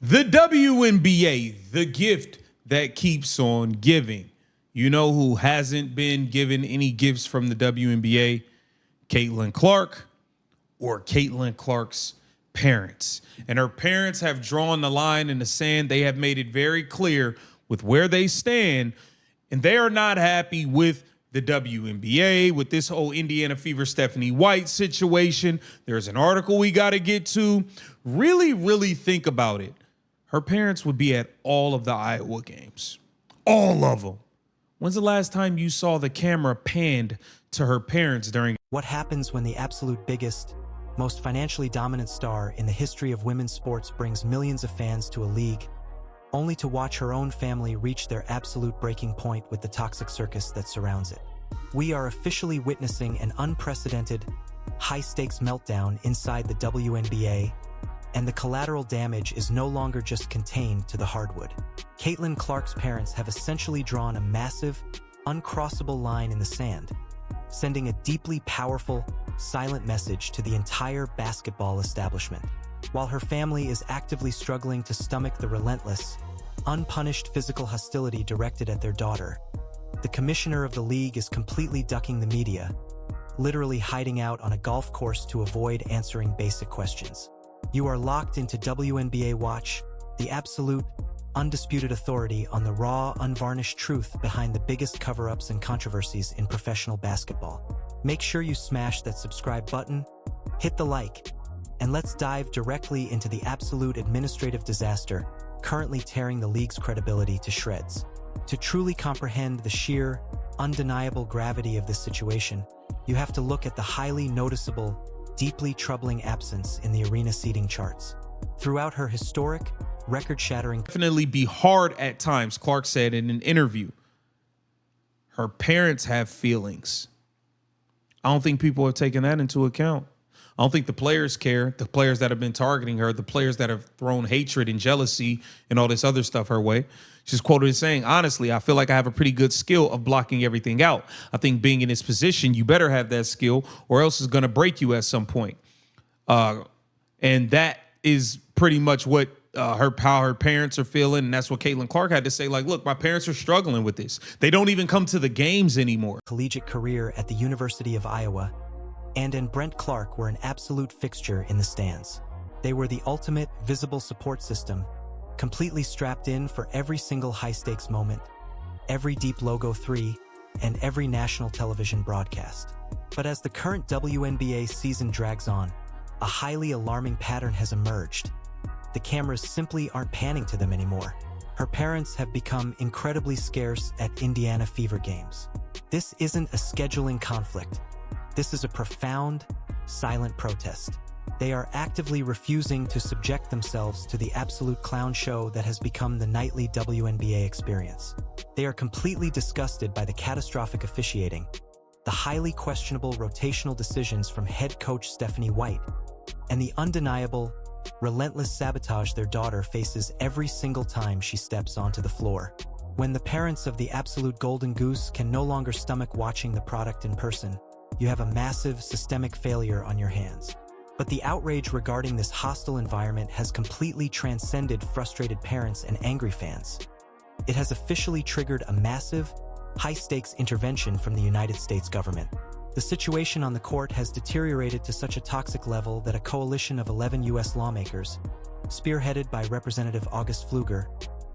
The WNBA, the gift that keeps on giving. You know who hasn't been given any gifts from the WNBA? Caitlin Clark, or Caitlin Clark's parents. And her parents have drawn the line in the sand. They have made it very clear with where they stand, and they are not happy with the WNBA, with this whole Indiana Fever Stephanie White situation. There's an article we got to get to. Really think about it. Her parents would be at all of the Iowa games. All of them. When's the last time you saw the camera panned to her parents during? What happens when the absolute biggest, most financially dominant star in the history of women's sports brings millions of fans to a league, only to watch her own family reach their absolute breaking point with the toxic circus that surrounds it? We are officially witnessing an unprecedented, high-stakes meltdown inside the WNBA, and the collateral damage is no longer just contained to the hardwood. Caitlin Clark's parents have essentially drawn a massive, uncrossable line in the sand, sending a deeply powerful, silent message to the entire basketball establishment. While her family is actively struggling to stomach the relentless, unpunished physical hostility directed at their daughter, the commissioner of the league is completely ducking the media, literally hiding out on a golf course to avoid answering basic questions. You are locked into WNBA Watch, the absolute, undisputed authority on the raw, unvarnished truth behind the biggest cover-ups and controversies in professional basketball. Make sure you smash that subscribe button, hit the like, and let's dive directly into the absolute administrative disaster currently tearing the league's credibility to shreds. To truly comprehend the sheer, undeniable gravity of this situation, you have to look at the highly noticeable, deeply troubling absence in the arena seating charts. Throughout her historic, record-shattering... Definitely be hard at times, Clark said in an interview. Her parents have feelings. I don't think people have taken that into account. I don't think the players care, the players that have been targeting her, the players that have thrown hatred and jealousy and all this other stuff her way. She's quoted as saying, honestly, I feel like I have a pretty good skill of blocking everything out. I think being in this position, you better have that skill or else it's going to break you at some point. And that is pretty much what how her parents are feeling. And that's what Caitlin Clark had to say. Like, look, my parents are struggling with this. They don't even come to the games anymore. Collegiate career at the University of Iowa, and Brent Clark were an absolute fixture in the stands. They were the ultimate visible support system, completely strapped in for every single high-stakes moment, every deep logo 3, and every national television broadcast. But as the current WNBA season drags on, a highly alarming pattern has emerged. The cameras simply aren't panning to them anymore. Her parents have become incredibly scarce at Indiana Fever games. This isn't a scheduling conflict. This is a profound, silent protest. They are actively refusing to subject themselves to the absolute clown show that has become the nightly WNBA experience. They are completely disgusted by the catastrophic officiating, the highly questionable rotational decisions from head coach Stephanie White, and the undeniable, relentless sabotage their daughter faces every single time she steps onto the floor. When the parents of the absolute golden goose can no longer stomach watching the product in person, you have a massive systemic failure on your hands. But the outrage regarding this hostile environment has completely transcended frustrated parents and angry fans. It has officially triggered a massive, high-stakes intervention from the United States government. The situation on the court has deteriorated to such a toxic level that a coalition of 11 U.S. lawmakers, spearheaded by Representative August Pfluger,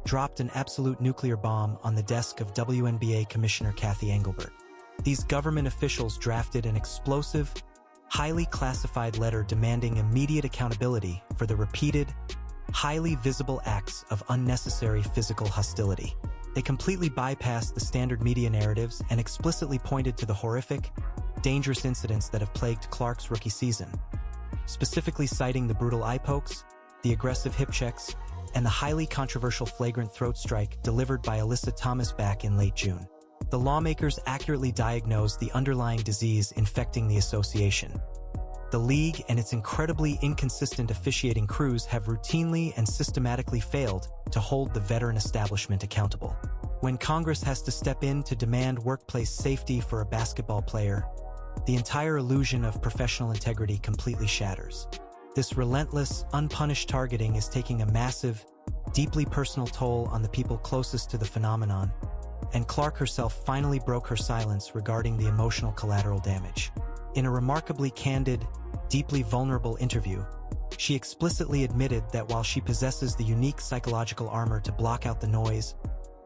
dropped an absolute nuclear bomb on the desk of WNBA Commissioner Kathy Engelbert. These government officials drafted an explosive, highly classified letter demanding immediate accountability for the repeated, highly visible acts of unnecessary physical hostility. They completely bypassed the standard media narratives and explicitly pointed to the horrific, dangerous incidents that have plagued Clark's rookie season, specifically citing the brutal eye pokes, the aggressive hip checks, and the highly controversial flagrant throat strike delivered by Alyssa Thomas back in late June. The lawmakers accurately diagnosed the underlying disease infecting the association. The league and its incredibly inconsistent officiating crews have routinely and systematically failed to hold the veteran establishment accountable. When Congress has to step in to demand workplace safety for a basketball player, the entire illusion of professional integrity completely shatters. This relentless, unpunished targeting is taking a massive, deeply personal toll on the people closest to the phenomenon, and Clark herself finally broke her silence regarding the emotional collateral damage. In a remarkably candid, deeply vulnerable interview, she explicitly admitted that while she possesses the unique psychological armor to block out the noise,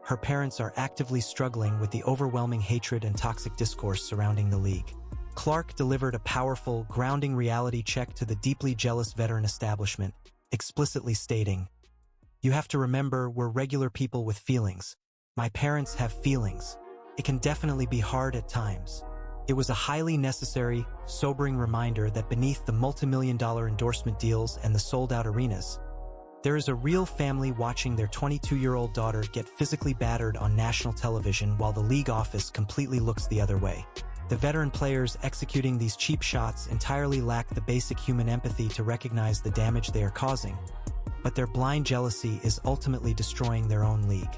her parents are actively struggling with the overwhelming hatred and toxic discourse surrounding the league. Clark delivered a powerful, grounding reality check to the deeply jealous veteran establishment, explicitly stating, "You have to remember we're regular people with feelings. My parents have feelings. It can definitely be hard at times." It was a highly necessary, sobering reminder that beneath the multi-million-dollar endorsement deals and the sold-out arenas, there is a real family watching their 22-year-old daughter get physically battered on national television while the league office completely looks the other way. The veteran players executing these cheap shots entirely lack the basic human empathy to recognize the damage they are causing, but their blind jealousy is ultimately destroying their own league.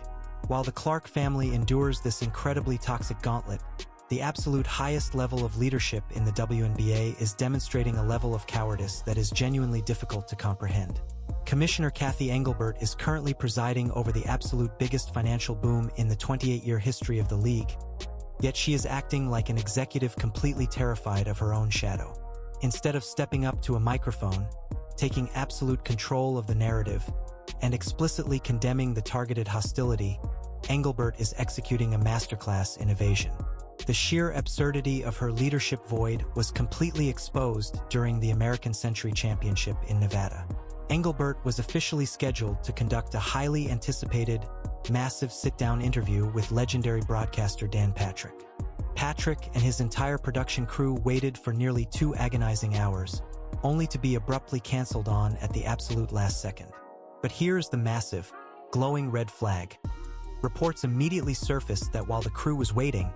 While the Clark family endures this incredibly toxic gauntlet, the absolute highest level of leadership in the WNBA is demonstrating a level of cowardice that is genuinely difficult to comprehend. Commissioner Cathy Engelbert is currently presiding over the absolute biggest financial boom in the 28-year history of the league, yet she is acting like an executive completely terrified of her own shadow. Instead of stepping up to a microphone, taking absolute control of the narrative, and explicitly condemning the targeted hostility, Engelbert is executing a masterclass in evasion. The sheer absurdity of her leadership void was completely exposed during the American Century Championship in Nevada. Engelbert was officially scheduled to conduct a highly anticipated, massive sit-down interview with legendary broadcaster Dan Patrick. Patrick and his entire production crew waited for nearly 2 agonizing hours, only to be abruptly canceled on at the absolute last second. But here's the massive, glowing red flag. Reports immediately surfaced that while the crew was waiting,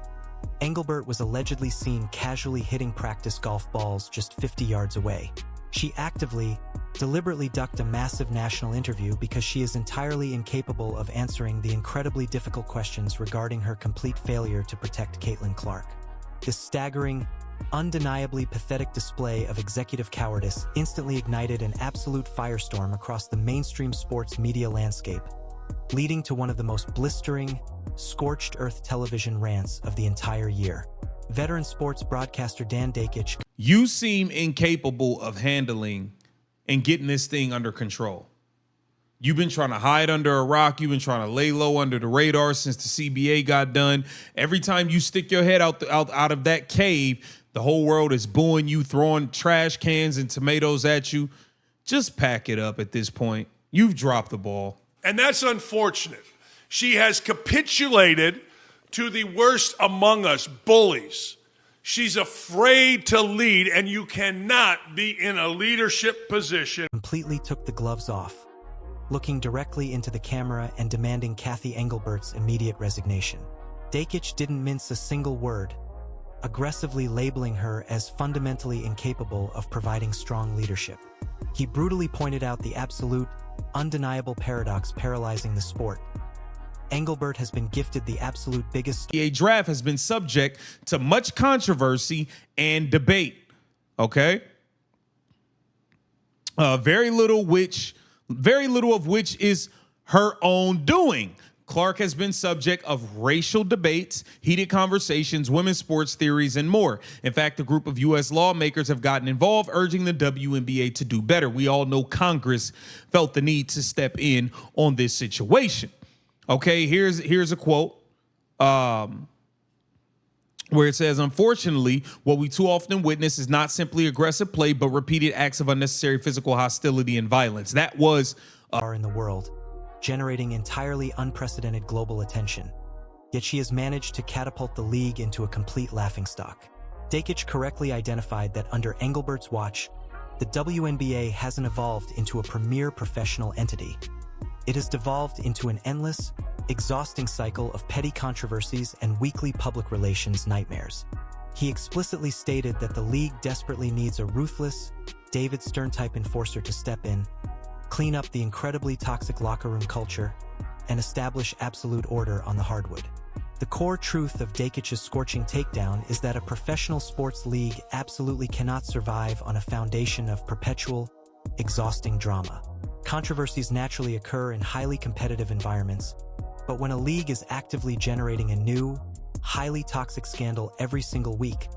Engelbert was allegedly seen casually hitting practice golf balls just 50 yards away. She actively, deliberately ducked a massive national interview because she is entirely incapable of answering the incredibly difficult questions regarding her complete failure to protect Caitlin Clark. This staggering, undeniably pathetic display of executive cowardice instantly ignited an absolute firestorm across the mainstream sports media landscape, leading to one of the most blistering, scorched earth television rants of the entire year. Veteran sports broadcaster Dan Dakich, You seem incapable of handling and getting this thing under control. You've been trying to hide under a rock. You've been trying to lay low under the radar since the CBA got done. Every time you stick your head out of that cave, the whole world is booing you, throwing trash cans and tomatoes at you. Just pack it up at this point. You've dropped the ball. And that's unfortunate. She has capitulated to the worst among us, bullies. She's afraid to lead, and you cannot be in a leadership position. completely took the gloves off, looking directly into the camera and demanding Cathy Engelbert's immediate resignation. Dakich didn't mince a single word, aggressively labeling her as fundamentally incapable of providing strong leadership. He brutally pointed out the absolute, undeniable paradox paralyzing the sport. Engelbert has been gifted the absolute biggest The draft has been subject to much controversy and debate. Okay, very little of which is her own doing. Clark has been subject of racial debates, heated conversations, women's sports theories, and more. In fact, a group of U.S. lawmakers have gotten involved, urging the WNBA to do better. We all know Congress felt the need to step in on this situation. Okay, here's a quote where it says, "Unfortunately, what we too often witness is not simply aggressive play, but repeated acts of unnecessary physical hostility and violence." That was are in the world, generating entirely unprecedented global attention. Yet she has managed to catapult the league into a complete laughingstock. Dakich correctly identified that under Engelbert's watch, the WNBA hasn't evolved into a premier professional entity. It has devolved into an endless, exhausting cycle of petty controversies and weekly public relations nightmares. He explicitly stated that the league desperately needs a ruthless, David Stern-type enforcer to step in, clean up the incredibly toxic locker room culture, and establish absolute order on the hardwood. The core truth of Dakich's scorching takedown is that a professional sports league absolutely cannot survive on a foundation of perpetual, exhausting drama. Controversies naturally occur in highly competitive environments, but when a league is actively generating a new, highly toxic scandal every single week,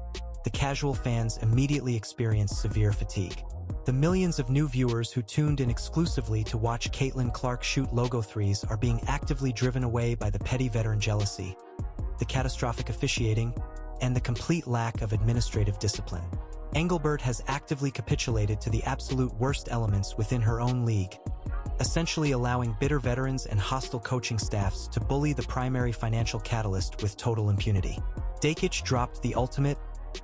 the casual fans immediately experience severe fatigue. The millions of new viewers who tuned in exclusively to watch Caitlin Clark shoot logo threes are being actively driven away by the petty veteran jealousy, the catastrophic officiating, and the complete lack of administrative discipline. Engelbert has actively capitulated to the absolute worst elements within her own league, essentially allowing bitter veterans and hostile coaching staffs to bully the primary financial catalyst with total impunity. Dakic dropped the ultimate,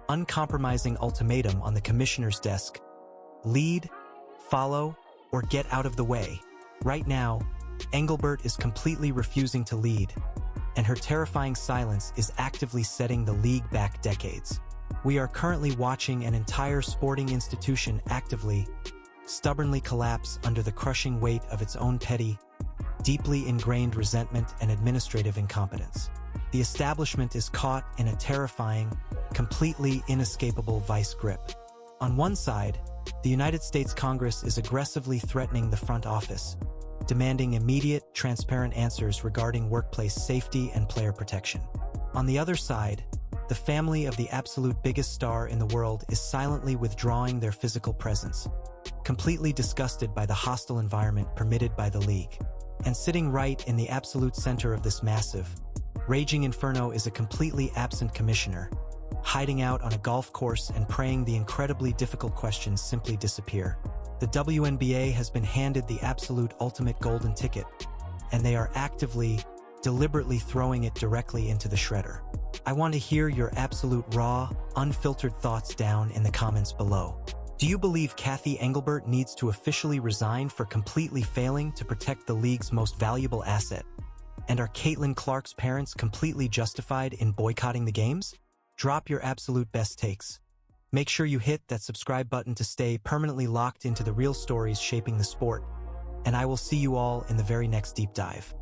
uncompromising ultimatum on the commissioner's desk: lead, follow, or get out of the way. Right now, Engelbert is completely refusing to lead, and her terrifying silence is actively setting the league back decades. We are currently watching an entire sporting institution actively, stubbornly collapse under the crushing weight of its own petty, deeply ingrained resentment and administrative incompetence. The establishment is caught in a terrifying, completely inescapable vice grip. On one side, the United States Congress is aggressively threatening the front office, demanding immediate, transparent answers regarding workplace safety and player protection. On the other side, the family of the absolute biggest star in the world is silently withdrawing their physical presence, completely disgusted by the hostile environment permitted by the league. And sitting right in the absolute center of this massive, raging inferno is a completely absent commissioner, hiding out on a golf course and praying the incredibly difficult questions simply disappear. The WNBA has been handed the absolute ultimate golden ticket, and they are actively, deliberately throwing it directly into the shredder. I want to hear your absolute raw, unfiltered thoughts down in the comments below. Do you believe Cathy Engelbert needs to officially resign for completely failing to protect the league's most valuable asset? And are Caitlin Clark's parents completely justified in boycotting the games? Drop your absolute best takes. Make sure you hit that subscribe button to stay permanently locked into the real stories shaping the sport, and I will see you all in the very next deep dive.